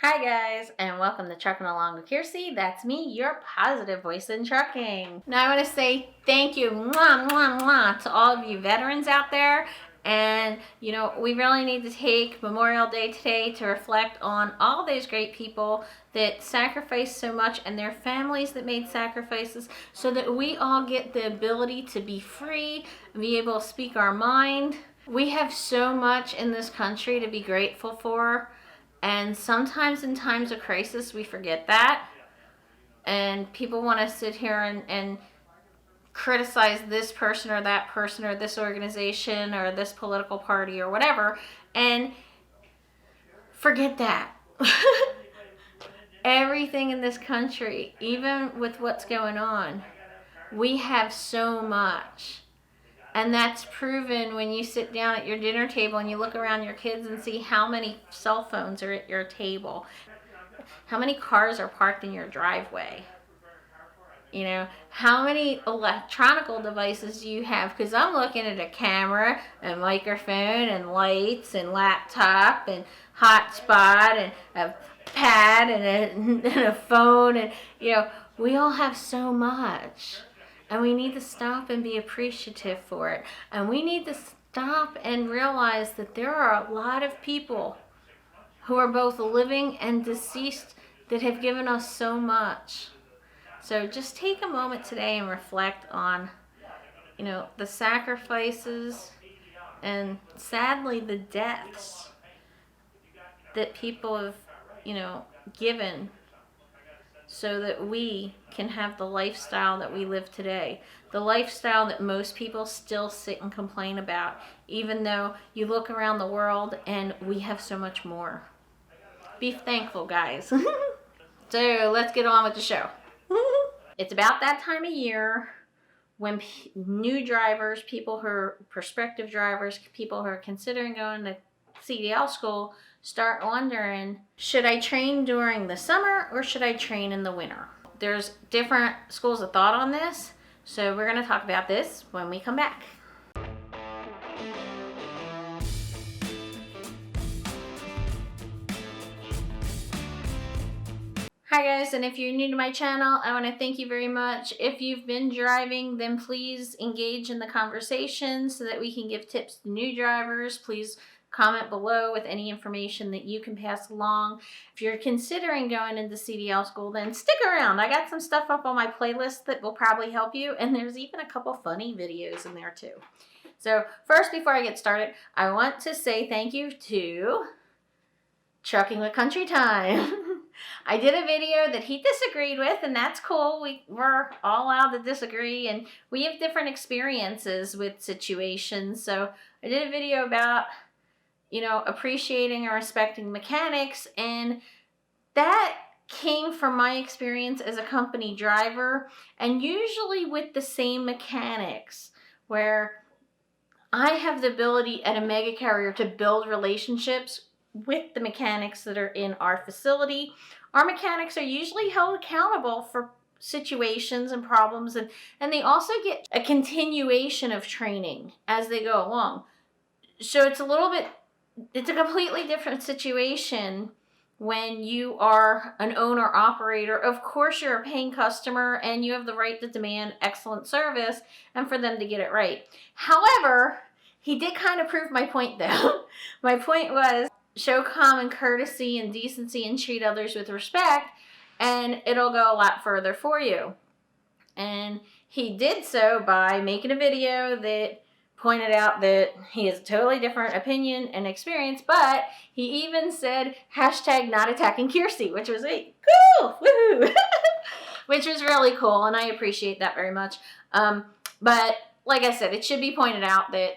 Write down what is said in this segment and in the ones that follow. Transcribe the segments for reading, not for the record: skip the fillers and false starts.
Hi guys, and welcome to Trucking Along with Kearsey. That's me, your positive voice in trucking. Now I want to say thank you to all of you veterans out there. And we really need to take Memorial Day today to reflect on all those great people that sacrificed so much and their families that made sacrifices so that we all get the ability to be free and be able to speak our mind. We have so much in this country to be grateful for. And sometimes in times of crisis, we forget that. And people want to sit here and criticize this person or that person or this organization or this political party or whatever. And forget that. Everything in this country, even with what's going on, we have so much. And that's proven when you sit down at your dinner table and you look around your kids and see how many cell phones are at your table. How many cars are parked in your driveway? How many electronic devices do you have? Because I'm looking at a camera, a microphone, and lights, and laptop, and hotspot, and a pad, and a phone, and we all have so much. And we need to stop and be appreciative for it. And we need to stop and realize that there are a lot of people who are both living and deceased that have given us so much. So just take a moment today and reflect on, the sacrifices and sadly the deaths that people have, given so that we can have the lifestyle that we live today. The lifestyle that most people still sit and complain about, even though you look around the world and we have so much more. Be thankful, guys. So let's get on with the show. It's about that time of year when new drivers, people who are prospective drivers, people who are considering going to CDL school start wondering, should I train during the summer or should I train in the winter? There's different schools of thought on this, so we're going to talk about this when we come back. Hi guys, and if you're new to my channel, I want to thank you very much. If you've been driving, then please engage in the conversation so that we can give tips to new drivers. Please comment below with any information that you can pass along. If you're considering going into CDL school, then stick around. I got some stuff up on my playlist that will probably help you, and there's even a couple funny videos in there too. So first, before I get started, I want to say thank you to Trucking with Country Time. I did a video that he disagreed with, and that's cool. We're all allowed to disagree, and we have different experiences with situations. So I did a video about appreciating and respecting mechanics, and that came from my experience as a company driver, and usually with the same mechanics, where I have the ability at a mega carrier to build relationships with the mechanics that are in our facility. Our mechanics are usually held accountable for situations and problems, and they also get a continuation of training as they go along. So it's a completely different situation when you are an owner-operator. Of course, you're a paying customer and you have the right to demand excellent service and for them to get it right. However, he did kind of prove my point though. My point was, show common courtesy and decency and treat others with respect, and it'll go a lot further for you. And he did so by making a video that pointed out that he has a totally different opinion and experience, but he even said #NotAttackingKearsey, which was cool, woohoo, which was really cool, and I appreciate that very much. But like I said, it should be pointed out that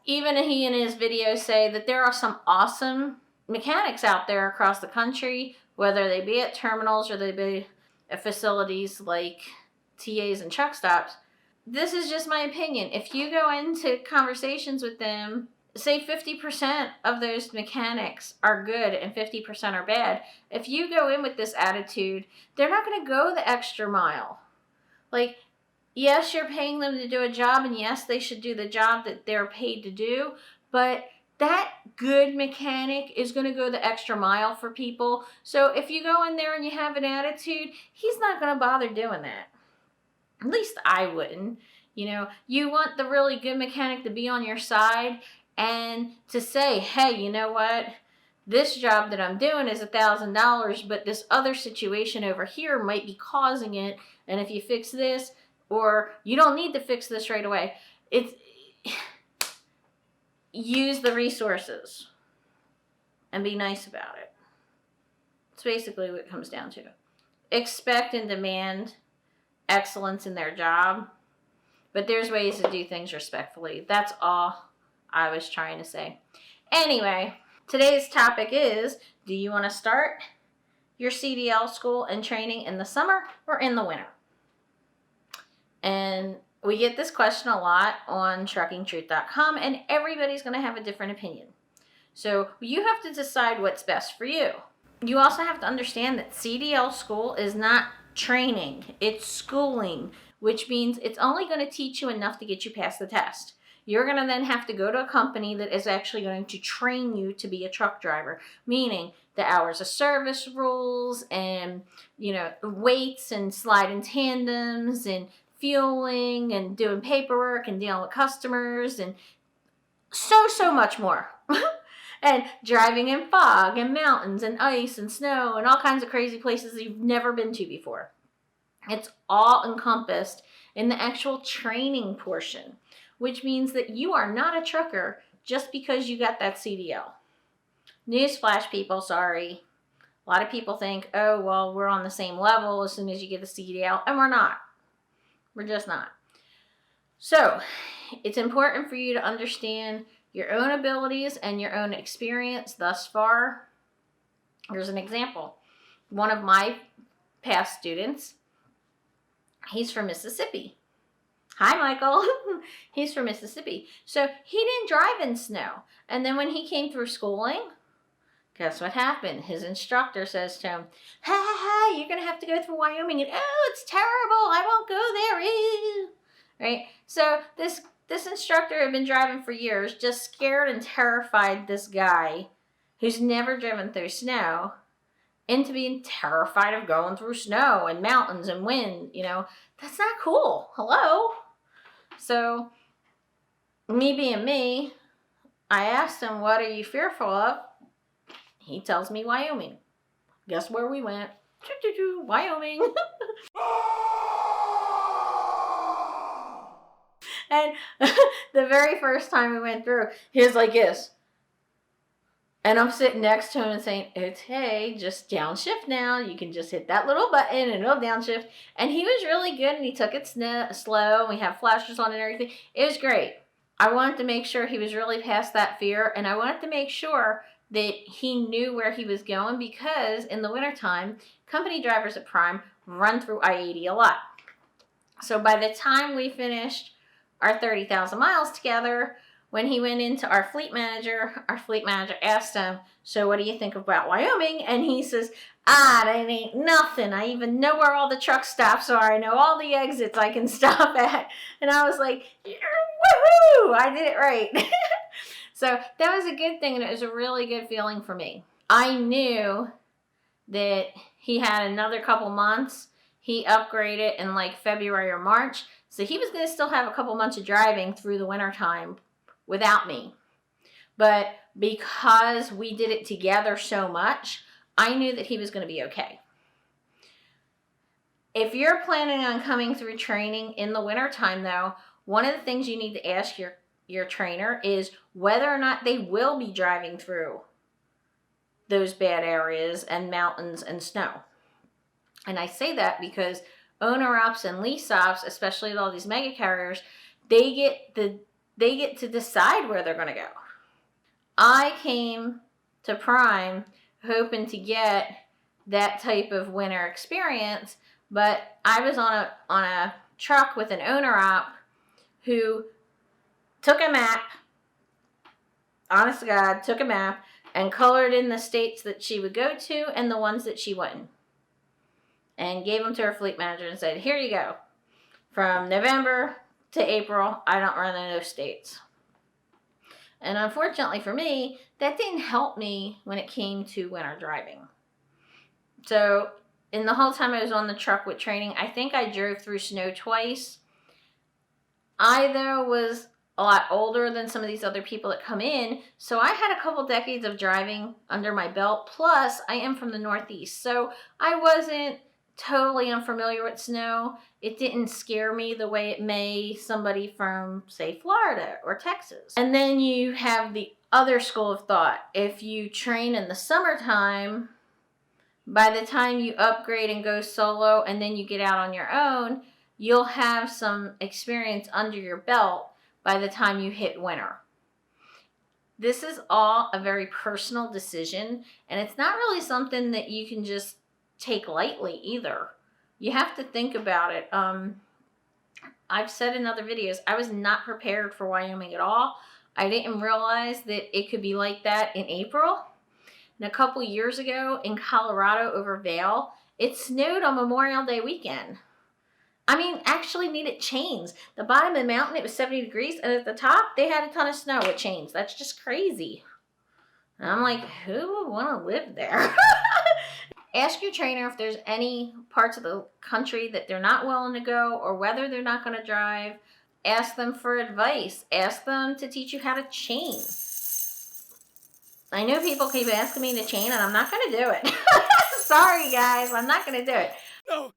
even he in his videos say that there are some awesome mechanics out there across the country, whether they be at terminals or they be at facilities like TAs and truck stops. This is just my opinion. If you go into conversations with them, say 50% of those mechanics are good and 50% are bad. If you go in with this attitude, they're not going to go the extra mile. Like, yes, you're paying them to do a job, and yes, they should do the job that they're paid to do, but that good mechanic is going to go the extra mile for people. So if you go in there and you have an attitude, he's not going to bother doing that. At least I wouldn't. You know, you want the really good mechanic to be on your side and to say, hey, you know what? This job that I'm doing is $1,000, but this other situation over here might be causing it. And if you fix this, or you don't need to fix this right away, it's use the resources and be nice about it. It's basically what it comes down to. Expect and demand excellence in their job, but there's ways to do things respectfully. That's all I was trying to say. Anyway, today's topic is, do you want to start your CDL school and training in the summer or in the winter? And we get this question a lot on truckingtruth.com, and everybody's going to have a different opinion. So you have to decide what's best for you. You also have to understand that CDL school is not training, it's schooling, which means it's only going to teach you enough to get you past the test. You're going to then have to go to a company that is actually going to train you to be a truck driver, meaning the hours of service rules and, you know, weights and sliding tandems and fueling and doing paperwork and dealing with customers and so much more. And driving in fog and mountains and ice and snow and all kinds of crazy places you've never been to before. It's all encompassed in the actual training portion, which means that you are not a trucker just because you got that CDL. Newsflash, people, sorry. A lot of people think, oh, well, we're on the same level as soon as you get the CDL, and we're not. We're just not. So, it's important for you to understand your own abilities and your own experience thus far. Here's an example. One of my past students, he's from Mississippi. Hi, Michael. He's from Mississippi. So he didn't drive in snow. And then when he came through schooling, guess what happened? His instructor says to him, hey, you're going to have to go through Wyoming. And, oh, it's terrible. I won't go there. Ew. Right? So this instructor had been driving for years, just scared and terrified this guy who's never driven through snow into being terrified of going through snow and mountains and wind. You know, that's not cool. Hello? So, me being me, I asked him, what are you fearful of? He tells me Wyoming. Guess where we went? Wyoming. And the very first time we went through, he was like this. And I'm sitting next to him and saying, okay, just downshift now. You can just hit that little button and it'll downshift. And he was really good and he took it slow. And we have flashers on and everything. It was great. I wanted to make sure he was really past that fear. And I wanted to make sure that he knew where he was going, because in the wintertime, company drivers at Prime run through I-80 a lot. So by the time we finished our 30,000 miles together, when he went into our fleet manager asked him, so what do you think about Wyoming? And he says, that ain't nothing. I even know where all the truck stops are. I know all the exits I can stop at. And I was like, woohoo, I did it right. So that was a good thing, and it was a really good feeling for me. I knew that he had another couple months. He upgraded in like February or March. So he was going to still have a couple months of driving through the winter time without me. But because we did it together so much, I knew that he was going to be okay. If you're planning on coming through training in the winter time, though, one of the things you need to ask your trainer is whether or not they will be driving through those bad areas and mountains and snow. And I say that because owner ops and lease ops, especially with all these mega carriers, they get to decide where they're going to go. I came to Prime hoping to get that type of winter experience, but I was on a truck with an owner op who took a map, honest to God, took a map and colored in the states that she would go to and the ones that she wouldn't. And gave them to her fleet manager and said, here you go. From November to April, I don't run in those states. And unfortunately for me, that didn't help me when it came to winter driving. So in the whole time I was on the truck with training, I think I drove through snow twice. I, though, was a lot older than some of these other people that come in, so I had a couple decades of driving under my belt, plus I am from the Northeast, so I wasn't totally unfamiliar with snow. It didn't scare me the way it may somebody from, say, Florida or Texas. And then you have the other school of thought. If you train in the summertime, by the time you upgrade and go solo and then you get out on your own, you'll have some experience under your belt by the time you hit winter. This is all a very personal decision, and it's not really something that you can just take lightly either. You have to think about it. I've said in other videos, I was not prepared for Wyoming at all. I didn't realize that it could be like that in April. And a couple years ago in Colorado over Vail, it snowed on Memorial Day weekend. I mean, actually needed chains. The bottom of the mountain, it was 70 degrees, and at the top, they had a ton of snow with chains. That's just crazy. And I'm like, who would want to live there? Ask your trainer if there's any parts of the country that they're not willing to go or whether they're not going to drive. Ask them for advice. Ask them to teach you how to chain. I know people keep asking me to chain, and I'm not going to do it. Sorry, guys. I'm not going to do it. No.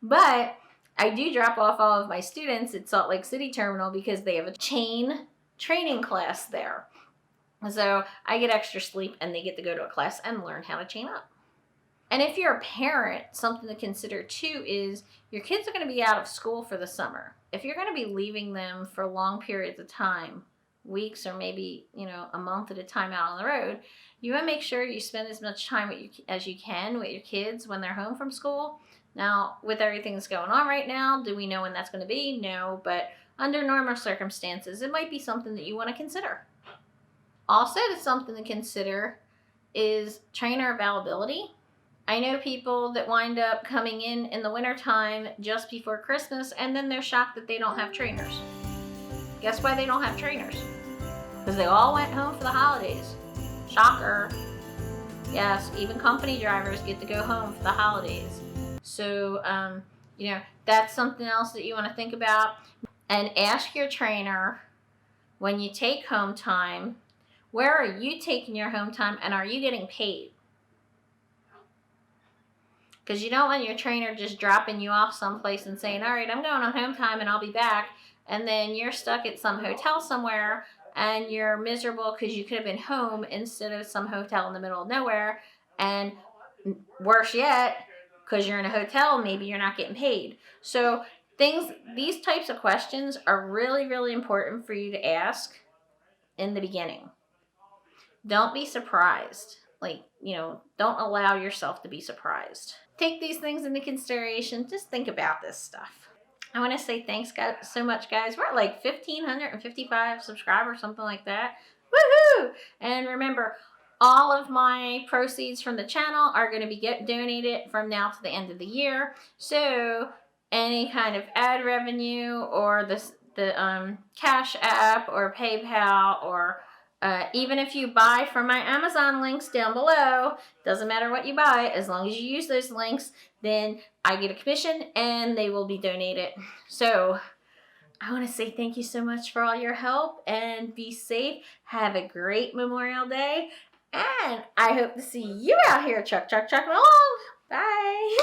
But I do drop off all of my students at Salt Lake City Terminal because they have a chain training class there. So I get extra sleep and they get to go to a class and learn how to chain up. And if you're a parent, something to consider too is your kids are going to be out of school for the summer. If you're going to be leaving them for long periods of time, weeks or maybe, a month at a time out on the road, you want to make sure you spend as much time as you can with your kids when they're home from school. Now, with everything that's going on right now, do we know when that's going to be? No, but under normal circumstances, it might be something that you want to consider. Also, something to consider is trainer availability. I know people that wind up coming in the wintertime just before Christmas, and then they're shocked that they don't have trainers. Guess why they don't have trainers? Because they all went home for the holidays. Shocker. Yes, even company drivers get to go home for the holidays. So, that's something else that you want to think about. And ask your trainer, when you take home time, where are you taking your home time and are you getting paid? Because you don't want your trainer just dropping you off someplace and saying, all right, I'm going on home time and I'll be back. And then you're stuck at some hotel somewhere and you're miserable because you could have been home instead of some hotel in the middle of nowhere. And worse yet, because you're in a hotel, maybe you're not getting paid. So these types of questions are really, really important for you to ask in the beginning. Don't be surprised. Don't allow yourself to be surprised. Take these things into consideration. Just think about this stuff. I want to say thanks so much, guys. We're at like 1,555 subscribers, something like that. Woohoo! And remember, all of my proceeds from the channel are going to be donated from now to the end of the year. So any kind of ad revenue or the Cash App or PayPal or even if you buy from my Amazon links down below, doesn't matter what you buy, as long as you use those links, then I get a commission and they will be donated. So I want to say thank you so much for all your help and be safe. Have a great Memorial Day. And I hope to see you out here trucking along. Bye.